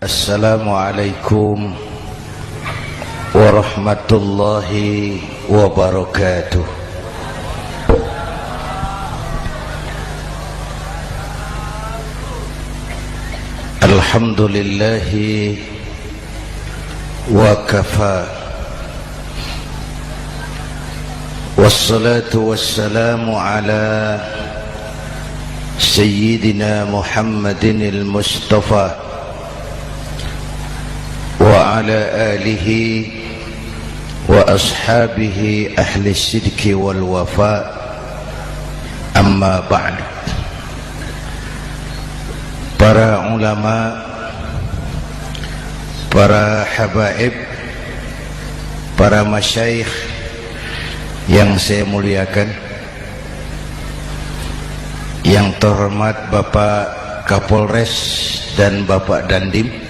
Assalamualaikum warahmatullahi wabarakatuh. Alhamdulillahi wa kafa, wassalatu wassalamu ala sayyidina Muhammadin al-Mustafa wa ala alihi wa ashabihi ahli sidki wal wafa, amma ba'd. Para ulama, para habaib, para masyayikh yang saya muliakan, yang terhormat Bapak Kapolres dan Bapak Dandim,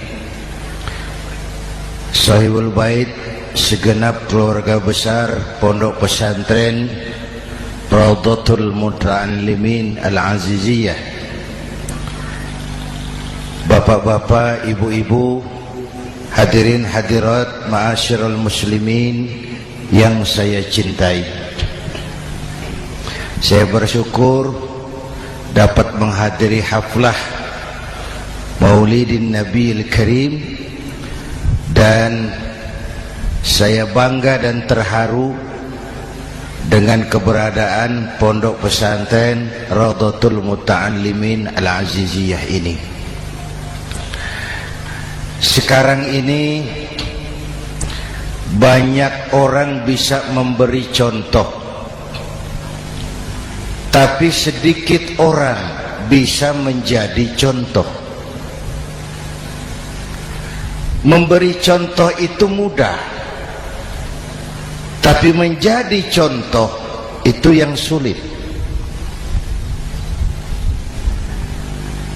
Sahibul Bait, segenap keluarga besar Pondok Pesantren Raudhatul Muta'allimin Al-Aziziyah, bapak-bapak, ibu-ibu, hadirin hadirat ma'asyiral muslimin yang saya cintai. Saya bersyukur dapat menghadiri haflah Maulidin Nabiil Karim, dan saya bangga dan terharu dengan keberadaan Pondok Pesantren Raudhatul Muta'allimin Al-Aziziyah ini. Sekarang ini banyak orang bisa memberi contoh, tapi sedikit orang bisa menjadi contoh. Memberi contoh itu mudah, tapi menjadi contoh itu yang sulit.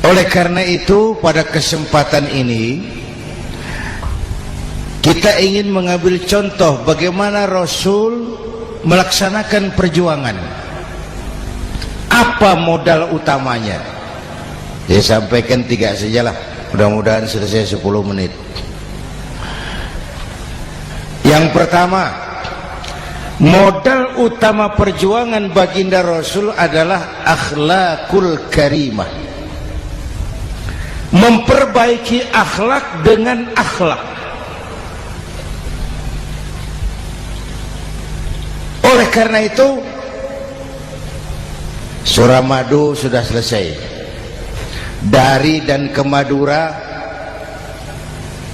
Oleh karena itu, pada kesempatan ini kita ingin mengambil contoh bagaimana Rasul melaksanakan perjuangan. Apa modal utamanya? Saya sampaikan 3 sajalah, mudah-mudahan selesai 10 menit. Yang pertama, modal utama perjuangan baginda Rasul adalah akhlakul karimah. Memperbaiki akhlak dengan akhlak. Oleh karena itu, Suramadu sudah selesai. Dari dan ke Madura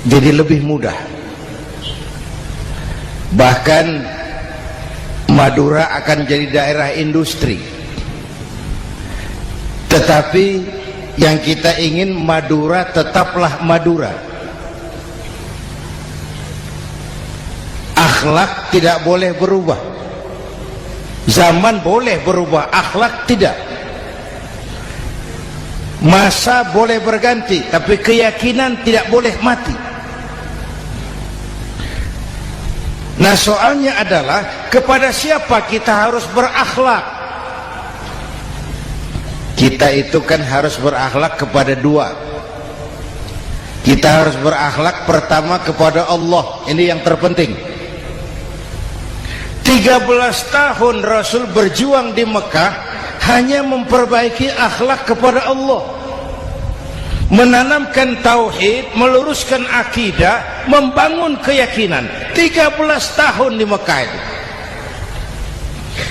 jadi lebih mudah. Bahkan Madura akan jadi daerah industri. Tetapi yang kita ingin, Madura tetaplah Madura. Akhlak tidak boleh berubah. Zaman boleh berubah, akhlak tidak. Masa boleh berganti, tapi keyakinan tidak boleh mati. Nah, soalnya adalah kepada siapa kita harus berakhlak? Kita itu kan harus berakhlak kepada 2. Kita harus berakhlak pertama kepada Allah. Ini yang terpenting. 13 tahun Rasul berjuang di Mekah hanya memperbaiki akhlak kepada Allah, menanamkan tauhid, meluruskan akidah, membangun keyakinan. 13 tahun di Mekah itu,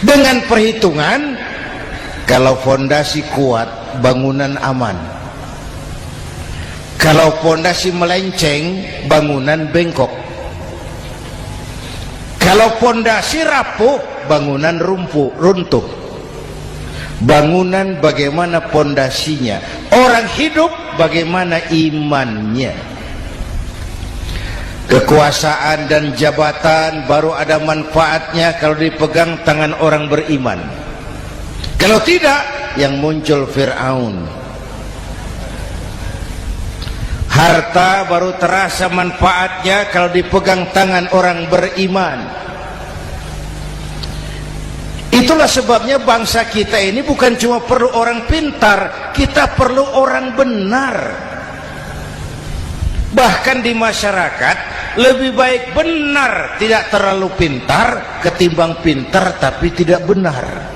dengan perhitungan kalau fondasi kuat, bangunan aman. Kalau fondasi melenceng, bangunan bengkok. Kalau fondasi rapuh, bangunan runtuh. Bangunan bagaimana fondasinya, orang hidup bagaimana imannya. Kekuasaan dan jabatan baru ada manfaatnya kalau dipegang tangan orang beriman. Kalau tidak, yang muncul Fir'aun. Harta baru terasa manfaatnya kalau dipegang tangan orang beriman. Itulah sebabnya bangsa kita ini bukan cuma perlu orang pintar, kita perlu orang benar. Bahkan di masyarakat lebih baik benar tidak terlalu pintar ketimbang pintar tapi tidak benar.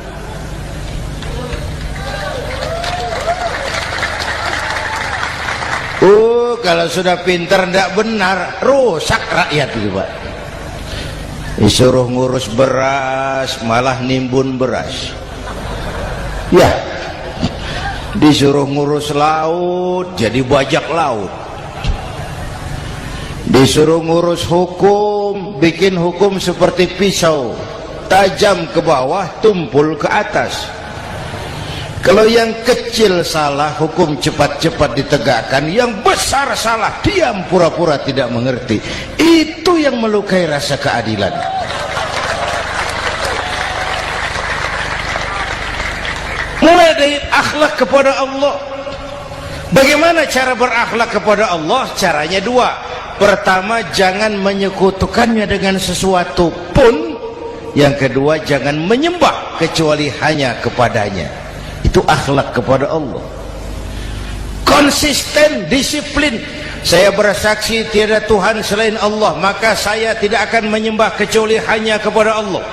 Kalau sudah pintar tidak benar, rusak rakyat itu Pak. Disuruh ngurus beras malah nimbun beras. Ya, disuruh ngurus laut jadi bajak laut. Disuruh ngurus hukum, bikin hukum seperti pisau, tajam ke bawah, tumpul ke atas. Kalau yang kecil salah, hukum cepat-cepat ditegakkan. Yang besar salah, diam pura-pura tidak mengerti. Itu yang melukai rasa keadilan. Mulai dari akhlak kepada Allah. Bagaimana cara berakhlak kepada Allah? Caranya dua. Pertama, jangan menyekutukannya dengan sesuatu pun. Yang kedua, jangan menyembah kecuali hanya kepadanya. Itu akhlak kepada Allah. Konsisten, disiplin. Saya bersaksi tiada Tuhan selain Allah, maka saya tidak akan menyembah kecuali hanya kepada Allah.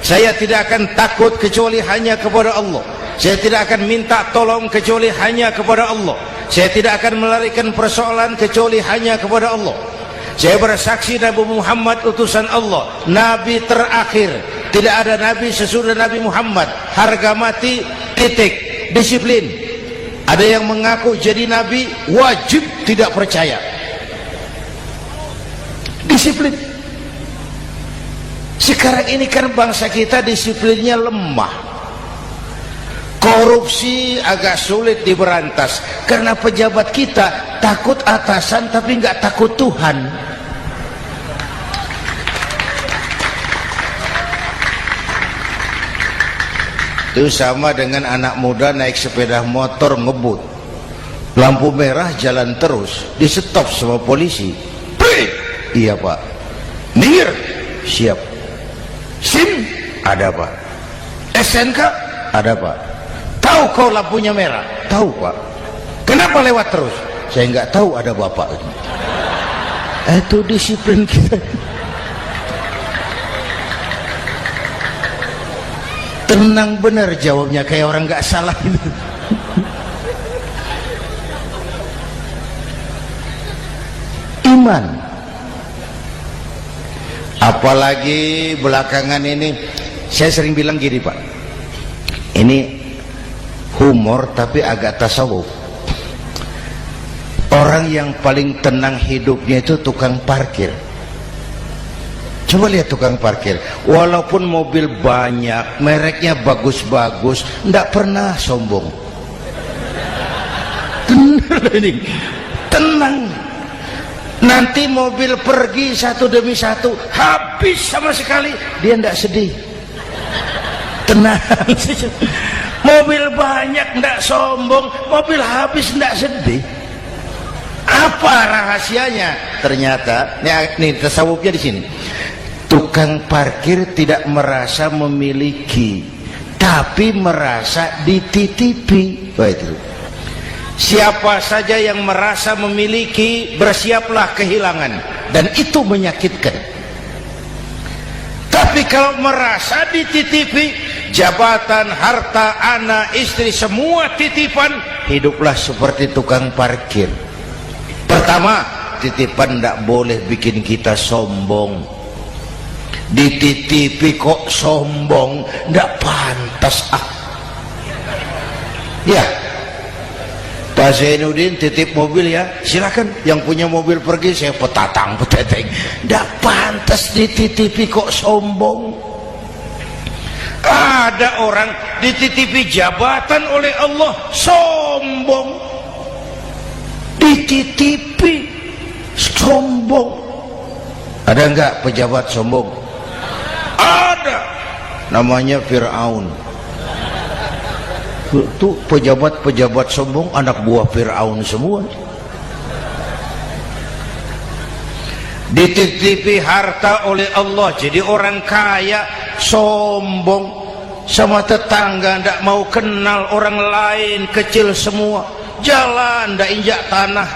Saya tidak akan takut kecuali hanya kepada Allah. Saya tidak akan minta tolong kecuali hanya kepada Allah. Saya tidak akan melarikan persoalan kecuali hanya kepada Allah. Saya bersaksi Nabi Muhammad utusan Allah, Nabi terakhir. Tidak ada Nabi sesudah Nabi Muhammad. Harga mati, titik. Disiplin. Ada yang mengaku jadi Nabi, wajib tidak percaya. Disiplin. Sekarang ini kan bangsa kita disiplinnya lemah. Korupsi agak sulit diberantas karena pejabat kita takut atasan tapi nggak takut Tuhan. Itu sama dengan anak muda naik sepeda motor ngebut, lampu merah jalan terus, di stop sama polisi. Break. Iya Pak. Minggir. Siap. SIM ada Pak. SNK ada Pak. Tahu kau lampunya merah? Tahu Pak. Kenapa lewat terus? Saya nggak tahu, ada Bapak. Itu disiplin kita. Tenang benar jawabnya, kayak orang nggak salah. Iman. Apalagi belakangan ini saya sering bilang gini Pak, ini humor tapi agak tasawuf. Orang yang paling tenang hidupnya itu tukang parkir. Coba lihat tukang parkir, walaupun mobil banyak, mereknya bagus-bagus, tidak pernah sombong. Tenang. Nanti mobil pergi satu demi satu, habis sama sekali, dia tidak sedih. Tenang. Mobil banyak tidak sombong, mobil habis tidak sedih. Apa rahasianya? Ternyata, nih tasawufnya di sini. Tukang parkir tidak merasa memiliki, tapi merasa dititipi. Wah, itu. Siapa saja yang merasa memiliki, bersiaplah kehilangan, dan itu menyakitkan. Tapi kalau merasa dititipi, jabatan, harta, anak, istri, semua titipan, hiduplah seperti tukang parkir. Pertama, titipan tidak boleh bikin kita sombong. Dititipi kok sombong, tidak pantas. Ya, Pak Zainuddin titip mobil ya, silakan. Yang punya mobil pergi, saya petatang peteteng. Tidak pantas dititipi kok sombong. Ada orang dititipi jabatan oleh Allah sombong. Dititipi sombong. Ada enggak pejabat sombong? Ada. Namanya Fir'aun. Itu pejabat-pejabat sombong anak buah Fir'aun semua. Dititipi harta oleh Allah, jadi orang kaya sombong, sama tetangga tidak mau kenal orang lain, kecil semua, jalan tidak injak tanah,